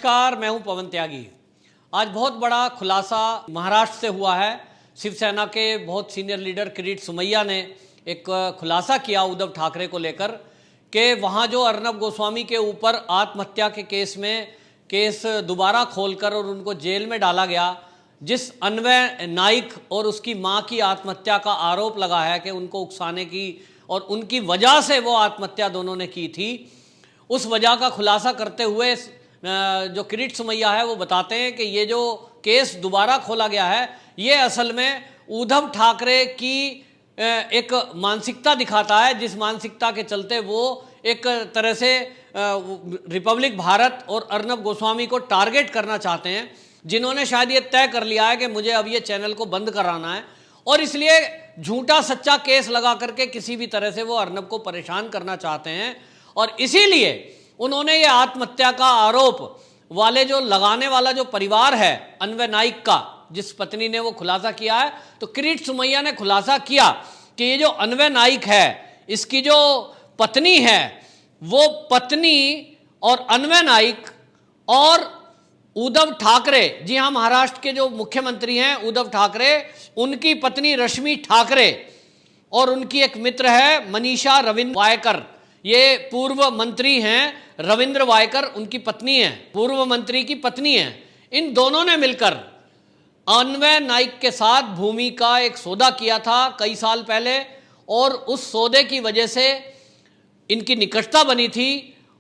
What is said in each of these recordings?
नमस्कार, मैं हूं पवन त्यागी। आज बहुत बड़ा खुलासा महाराष्ट्र से हुआ है। शिवसेना के बहुत सीनियर लीडर किरीट सोमैया ने एक खुलासा किया उद्धव ठाकरे को लेकर कि वहां जो अर्नब गोस्वामी के ऊपर आत्महत्या के केस दोबारा खोलकर और उनको जेल में डाला गया, जिस अन्वय नाइक और उसकी मां की आत्महत्या का आरोप लगा है कि उनको उकसाने की और उनकी वजह से वो आत्महत्या दोनों ने की थी, उस वजह का खुलासा करते हुए जो किरीट सोमैया है वो बताते हैं कि ये जो केस दोबारा खोला गया है ये असल में उद्धव ठाकरे की एक मानसिकता दिखाता है, जिस मानसिकता के चलते वो एक तरह से रिपब्लिक भारत और अर्नब गोस्वामी को टारगेट करना चाहते हैं, जिन्होंने शायद ये तय कर लिया है कि मुझे अब ये चैनल को बंद कराना है और इसलिए झूठा सच्चा केस लगा करके किसी भी तरह से वो अर्नब को परेशान करना चाहते हैं। और इसीलिए उन्होंने ये आत्महत्या का आरोप वाले जो लगाने वाला जो परिवार है अन्वय नाइक का, जिस पत्नी ने वो खुलासा किया है, तो किरीट सोमैया ने खुलासा किया कि ये जो अन्वय नाइक है, इसकी जो पत्नी है, वो पत्नी और अन्वय नाइक और उद्धव ठाकरे, जी हाँ, महाराष्ट्र के जो मुख्यमंत्री हैं उद्धव ठाकरे, उनकी पत्नी रश्मि ठाकरे और उनकी एक मित्र है मनीषा रविंद्र वायकर, ये पूर्व मंत्री हैं रविंद्र वायकर, उनकी पत्नी है, पूर्व मंत्री की पत्नी है। इन दोनों ने मिलकर अन्वय नाइक के साथ भूमि का एक सौदा किया था कई साल पहले और उस सौदे की वजह से इनकी निकटता बनी थी।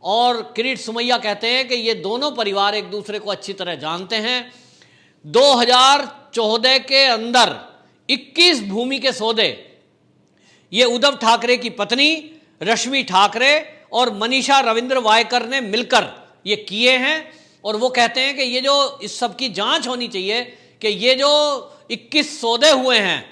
और किरीट सोमैया कहते हैं कि ये दोनों परिवार एक दूसरे को अच्छी तरह जानते हैं। 2014 के अंदर 21 भूमि के सौदे ये उद्धव ठाकरे की पत्नी रश्मि ठाकरे और मनीषा रविंद्र वायकर ने मिलकर ये किए हैं। और वो कहते हैं कि ये जो इस सब की जांच होनी चाहिए कि ये जो 21 सौदे हुए हैं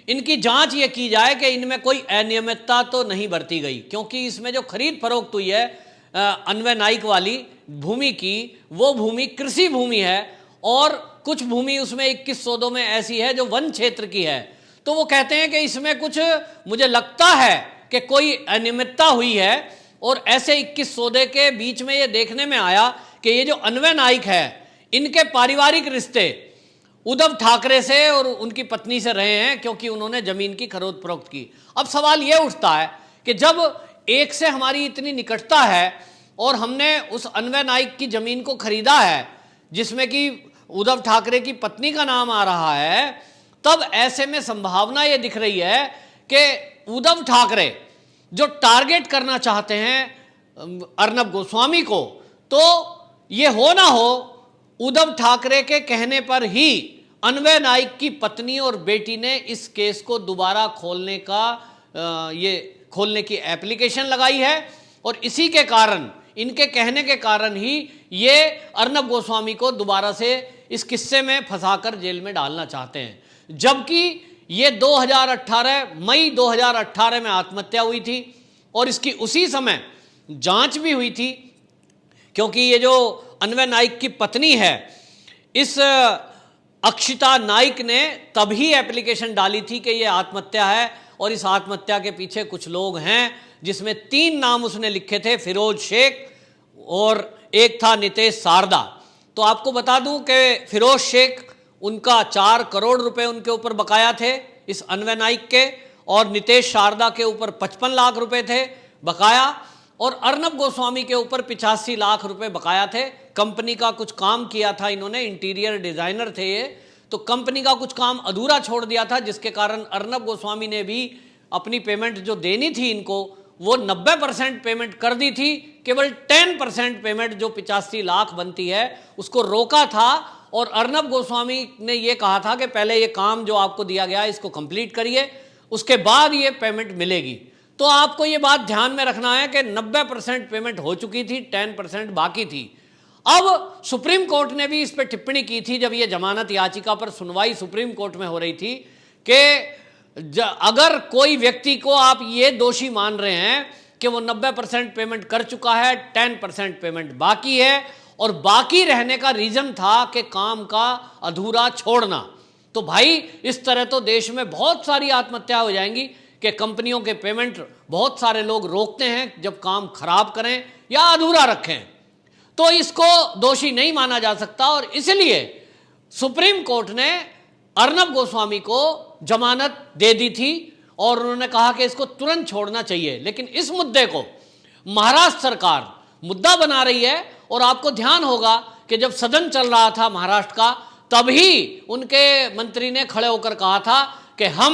इनकी जांच ये की जाए कि इनमें कोई अनियमितता तो नहीं बरती गई, क्योंकि इसमें जो खरीद फरोख्त हुई है अन्वय नाइक वाली भूमि की, वो भूमि कृषि भूमि है और कुछ भूमि उसमें 21 सौदों में ऐसी है जो वन क्षेत्र की है। तो वो कहते हैं कि इसमें कुछ मुझे लगता है कि कोई अनियमितता हुई है और ऐसे 21 सौदे के बीच में ये देखने में आया कि ये जो अन्वय नाइक है, इनके पारिवारिक रिश्ते उद्धव ठाकरे से और उनकी पत्नी से रहे हैं, क्योंकि उन्होंने जमीन की खरीद फरोख्त की। अब सवाल ये उठता है कि जब एक से हमारी इतनी निकटता है और हमने उस अन्वय नाइक की जमीन को खरीदा है जिसमें कि उद्धव ठाकरे की पत्नी का नाम आ रहा है, तब ऐसे में संभावना ये दिख रही है कि उद्धव ठाकरे जो टारगेट करना चाहते हैं अर्नब गोस्वामी को, तो ये हो ना हो उद्धव ठाकरे के कहने पर ही अन्वय नाइक की पत्नी और बेटी ने इस केस को दोबारा खोलने की एप्लीकेशन लगाई है और इसी के कारण, इनके कहने के कारण ही ये अर्नब गोस्वामी को दोबारा से इस किस्से में फंसाकर जेल में डालना चाहते हैं। जबकि ये 2018 मई 2018 में आत्महत्या हुई थी और इसकी उसी समय जांच भी हुई थी, क्योंकि ये जो अन्वय नाइक की पत्नी है, इस अक्षिता नाइक ने तभी एप्लीकेशन डाली थी कि ये आत्महत्या है और इस आत्महत्या के पीछे कुछ लोग हैं, जिसमें 3 नाम उसने लिखे थे, फिरोज शेख और एक था नितेश शारदा। तो आपको बता दूं कि फिरोज शेख, उनका 4 करोड़ रुपए उनके ऊपर बकाया थे इस अन्वय नाइक के, और नितेश शारदा के ऊपर 55 लाख रुपए थे बकाया, और अर्नब गोस्वामी के ऊपर 85 लाख रुपए बकाया थे। कंपनी का कुछ काम किया था इन्होंने, इंटीरियर डिजाइनर थे ये, तो कंपनी का कुछ काम अधूरा छोड़ दिया था, जिसके कारण अर्नब गोस्वामी ने भी अपनी पेमेंट जो देनी थी इनको, वो 90% पेमेंट कर दी थी। केवल 10% पेमेंट जो 85 लाख बनती है उसको रोका था और अर्नब गोस्वामी ने ये कहा था कि पहले ये काम जो आपको दिया गया है इसको कंप्लीट करिए, उसके बाद ये पेमेंट मिलेगी। तो आपको ये बात ध्यान में रखना है कि 90% पेमेंट हो चुकी थी, 10% बाकी थी। अब सुप्रीम कोर्ट ने भी इस पर टिप्पणी की थी जब ये जमानत याचिका पर सुनवाई सुप्रीम कोर्ट में हो रही थी कि अगर कोई व्यक्ति को आप ये दोषी मान रहे हैं कि वो 90% पेमेंट कर चुका है, 10% पेमेंट बाकी है और बाकी रहने का रीजन था कि काम का अधूरा छोड़ना, तो भाई इस तरह तो देश में बहुत सारी आत्महत्या हो जाएंगी कि कंपनियों के पेमेंट बहुत सारे लोग रोकते हैं जब काम खराब करें या अधूरा रखें। तो इसको दोषी नहीं माना जा सकता और इसलिए सुप्रीम कोर्ट ने अर्नब गोस्वामी को जमानत दे दी थी और उन्होंने कहा कि इसको तुरंत छोड़ना चाहिए। लेकिन इस मुद्दे को महाराष्ट्र सरकार मुद्दा बना रही है और आपको ध्यान होगा कि जब सदन चल रहा था महाराष्ट्र का, तभी उनके मंत्री ने खड़े होकर कहा था कि हम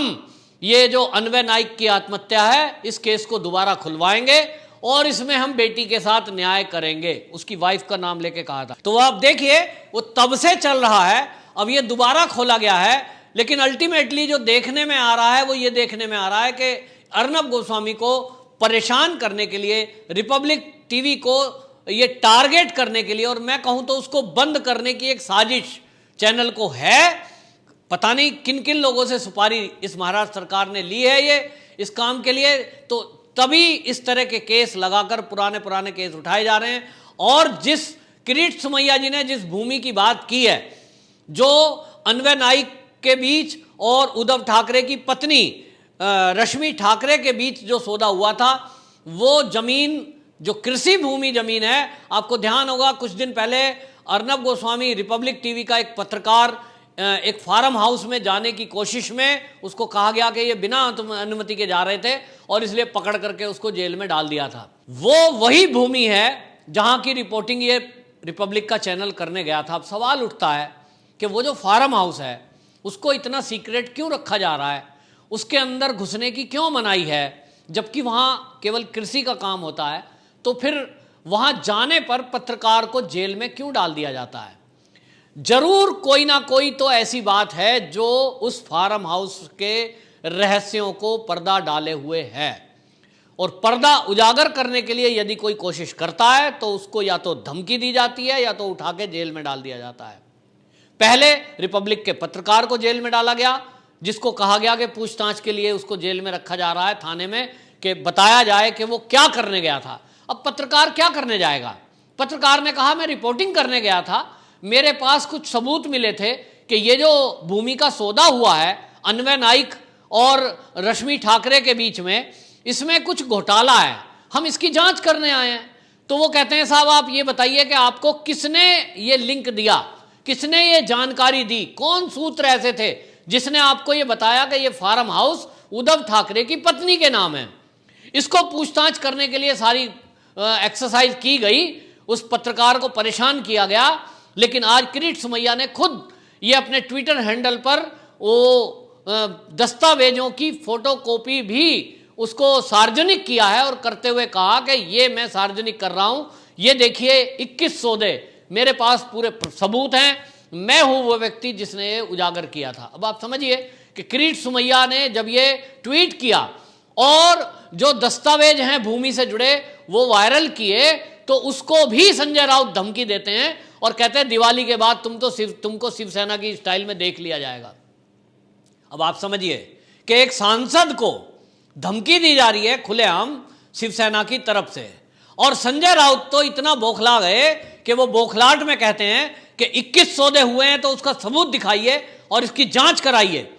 ये जो अन्वय नाइक की आत्महत्या है इस केस को दोबारा खुलवाएंगे और इसमें हम बेटी के साथ न्याय करेंगे। उसकी वाइफ का नाम लेके कहा था। तो आप देखिए वो तब से चल रहा है, अब ये दोबारा खोला गया है। लेकिन अल्टीमेटली जो देखने में आ रहा है वो ये देखने में आ रहा है कि अर्नब गोस्वामी को परेशान करने के लिए, रिपब्लिक टीवी को ये टारगेट करने के लिए, और मैं कहूं तो उसको बंद करने की एक साजिश चैनल को है। पता नहीं किन किन लोगों से सुपारी इस महाराष्ट्र सरकार ने ली है ये इस काम के लिए, तो तभी इस तरह के केस लगाकर पुराने केस उठाए जा रहे हैं। और जिस किरीट सोमैया जी ने जिस भूमि की बात की है, जो अन्वय नाइक के बीच और उद्धव ठाकरे की पत्नी रश्मि ठाकरे के बीच जो सौदा हुआ था, वो जमीन जो कृषि भूमि जमीन है, आपको ध्यान होगा कुछ दिन पहले अर्नब गोस्वामी, रिपब्लिक टीवी का एक पत्रकार, एक फार्म हाउस में जाने की कोशिश में उसको कहा गया कि ये बिना अनुमति के जा रहे थे और इसलिए पकड़ करके उसको जेल में डाल दिया था। वो वही भूमि है जहां की रिपोर्टिंग ये रिपब्लिक का चैनल करने गया था। अब सवाल उठता है कि वो जो फार्म हाउस है उसको इतना सीक्रेट क्यों रखा जा रहा है, उसके अंदर घुसने की क्यों मनाही है, जबकि वहां केवल कृषि का काम होता है। तो फिर वहां जाने पर पत्रकार को जेल में क्यों डाल दिया जाता है? जरूर कोई ना कोई तो ऐसी बात है जो उस फार्म हाउस के रहस्यों को पर्दा डाले हुए है, और पर्दा उजागर करने के लिए यदि कोई कोशिश करता है तो उसको या तो धमकी दी जाती है या तो उठा के जेल में डाल दिया जाता है। पहले रिपब्लिक के पत्रकार को जेल में डाला गया, जिसको कहा गया कि पूछताछ के लिए उसको जेल में रखा जा रहा है थाने में, कि बताया जाए कि वो क्या करने गया था। अब पत्रकार क्या करने जाएगा? पत्रकार ने कहा मैं रिपोर्टिंग करने गया था, मेरे पास कुछ सबूत मिले थे कि ये जो भूमि का सौदा हुआ है अन्वय नाइक और रश्मि ठाकरे के बीच में, इसमें कुछ घोटाला है, हम इसकी जांच करने आए हैं। तो वो कहते हैं साहब आप ये बताइए कि आपको किसने ये लिंक दिया, किसने ये जानकारी दी, कौन सूत्र ऐसे थे जिसने आपको ये बताया कि ये फार्म हाउस उद्धव ठाकरे की पत्नी के नाम है। इसको पूछताछ करने के लिए सारी एक्सरसाइज की गई, उस पत्रकार को परेशान किया गया। लेकिन आज किरीट सोमैया ने खुद ये अपने ट्विटर हैंडल पर वो दस्तावेजों की फोटोकॉपी भी उसको सार्वजनिक किया है और करते हुए कहा कि ये मैं सार्वजनिक कर रहा हूं, ये देखिए 21 सौदे मेरे पास पूरे सबूत हैं, मैं हूं वो व्यक्ति जिसने ये उजागर किया था। अब आप समझिए कि किरीट सोमैया ने जब ये ट्वीट किया और जो दस्तावेज हैं भूमि से जुड़े वो वायरल किए, तो उसको भी संजय राउत धमकी देते हैं और कहते हैं दिवाली के बाद तुमको शिवसेना की स्टाइल में देख लिया जाएगा। अब आप समझिए कि एक सांसद को धमकी दी जा रही है खुलेआम शिवसेना की तरफ से, और संजय राउत तो इतना बौखला गए कि वो बौखलाहट में कहते हैं कि 21 सौदे हुए हैं तो उसका सबूत दिखाइए और इसकी जांच कराइए,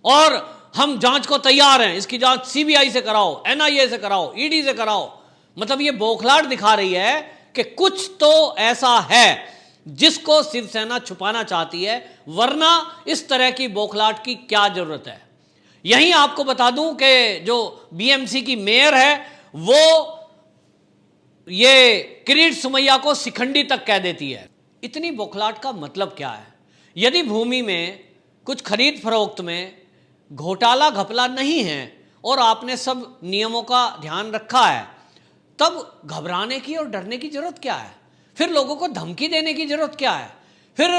और हम जांच को तैयार हैं, इसकी जांच सीबीआई से कराओ, एनआईए से कराओ, ईडी से कराओ। मतलब ये बौखलाहट दिखा रही है कि कुछ तो ऐसा है जिसको शिवसेना छुपाना चाहती है, वरना इस तरह की बौखलाहट की क्या जरूरत है। यहीं आपको बता दूं कि जो बीएमसी की मेयर है वो ये किरीट सोमैया को शिखंडी तक कह देती है। इतनी बौखलाहट का मतलब क्या है? यदि भूमि में कुछ खरीद फरोख्त में घोटाला घपला नहीं है और आपने सब नियमों का ध्यान रखा है, तब घबराने की और डरने की जरूरत क्या है? फिर लोगों को धमकी देने की जरूरत क्या है? फिर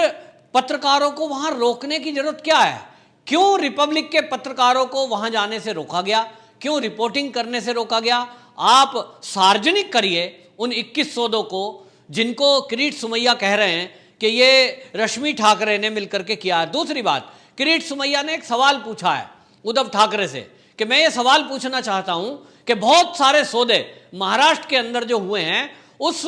पत्रकारों को वहां रोकने की जरूरत क्या है? क्यों रिपब्लिक के पत्रकारों को वहां जाने से रोका गया? क्यों रिपोर्टिंग करने से रोका गया? आप सार्वजनिक करिए उन 21 सौदों को जिनको किरीट सोमैया कह रहे हैं कि ये रश्मि ठाकरे ने मिलकर के किया है। दूसरी बात, किरीट सोमैया ने एक सवाल पूछा है उद्धव ठाकरे से कि मैं ये सवाल पूछना चाहता हूं कि बहुत सारे सौदे महाराष्ट्र के अंदर जो हुए हैं, उस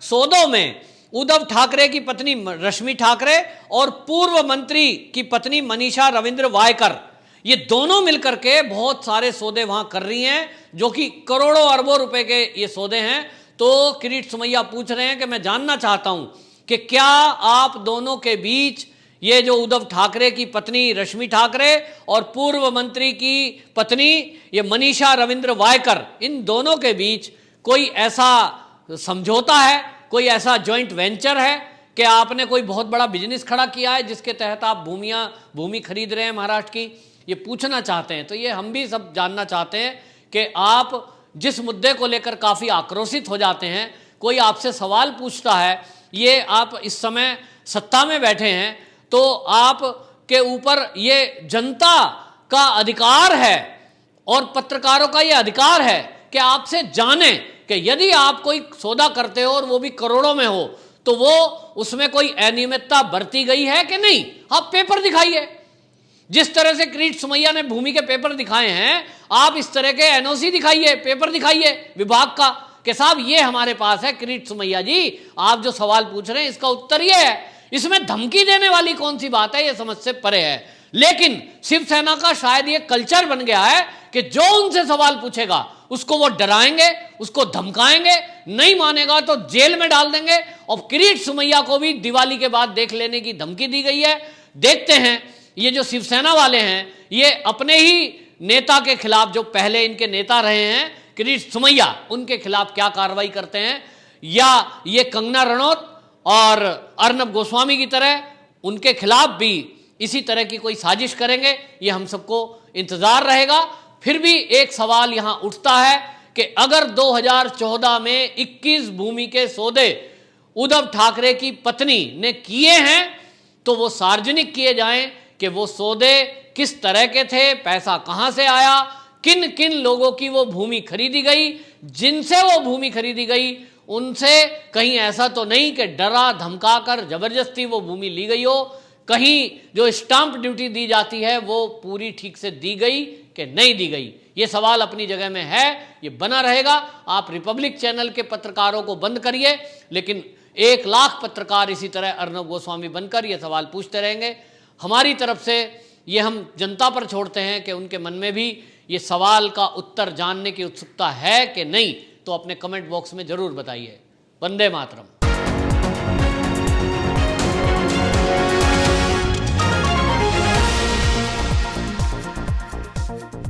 सौदों में उद्धव ठाकरे की पत्नी रश्मि ठाकरे और पूर्व मंत्री की पत्नी मनीषा रविंद्र वायकर, ये दोनों मिलकर के बहुत सारे सौदे वहां कर रही हैं, जो कि करोड़ों अरबों रुपए के ये सौदे हैं। तो किरीट सुमैया पूछ रहे हैं कि मैं जानना चाहता हूं कि क्या आप दोनों के बीच, ये जो उद्धव ठाकरे की पत्नी रश्मि ठाकरे और पूर्व मंत्री की पत्नी ये मनीषा रविंद्र वायकर, इन दोनों के बीच कोई ऐसा समझौता है, कोई ऐसा जॉइंट वेंचर है कि आपने कोई बहुत बड़ा बिजनेस खड़ा किया है जिसके तहत आप भूमि खरीद रहे हैं महाराष्ट्र की? ये पूछना चाहते हैं। तो ये हम भी सब जानना चाहते हैं कि आप जिस मुद्दे को लेकर काफ़ी आक्रोशित हो जाते हैं, कोई आपसे सवाल पूछता है, ये आप इस समय सत्ता में बैठे हैं, तो आप के ऊपर ये जनता का अधिकार है और पत्रकारों का ये अधिकार है कि आपसे जाने कि यदि आप कोई सौदा करते हो और वो भी करोड़ों में हो, तो वो उसमें कोई अनियमितता बरती गई है कि नहीं। आप पेपर दिखाइए। जिस तरह से किरीट सुमैया ने भूमि के पेपर दिखाए हैं, आप इस तरह के एनओसी दिखाइए, पेपर दिखाइए विभाग का कि साहब ये हमारे पास है। किरीट सुमैया जी, आप जो सवाल पूछ रहे हैं इसका उत्तर ये है। इसमें धमकी देने वाली कौन सी बात है, ये समझ से परे है। लेकिन शिवसेना का शायद ये कल्चर बन गया है कि जो उनसे सवाल पूछेगा उसको वो डराएंगे, उसको धमकाएंगे, नहीं मानेगा तो जेल में डाल देंगे। और किरीट सुमैया को भी दिवाली के बाद देख लेने की धमकी दी गई है। देखते हैं ये जो शिवसेना वाले हैं, ये अपने ही नेता के खिलाफ, जो पहले इनके नेता रहे हैं किरीट सुमैया, उनके खिलाफ क्या कार्रवाई करते हैं, या ये कंगना रनौत और अर्नब गोस्वामी की तरह उनके खिलाफ भी इसी तरह की कोई साजिश करेंगे। ये हम सबको इंतजार रहेगा। फिर भी एक सवाल यहां उठता है कि अगर 2014 में 21 भूमि के सौदे उद्धव ठाकरे की पत्नी ने किए हैं, तो वो सार्वजनिक किए जाएं कि वो सौदे किस तरह के थे, पैसा कहां से आया, किन किन लोगों की वो भूमि खरीदी गई, जिनसे वो भूमि खरीदी गई उनसे कहीं ऐसा तो नहीं कि डरा धमकाकर जबरदस्ती वो भूमि ली गई हो, कहीं जो स्टाम्प ड्यूटी दी जाती है वो पूरी ठीक से दी गई कि नहीं दी गई। ये सवाल अपनी जगह में है, ये बना रहेगा। आप रिपब्लिक चैनल के पत्रकारों को बंद करिए, लेकिन 1 लाख पत्रकार इसी तरह अर्नब गोस्वामी बनकर ये सवाल पूछते रहेंगे। हमारी तरफ से ये हम जनता पर छोड़ते हैं कि उनके मन में भी ये सवाल का उत्तर जानने की उत्सुकता है कि नहीं, तो अपने कमेंट बॉक्स में जरूर बताइए। वंदे मातरम।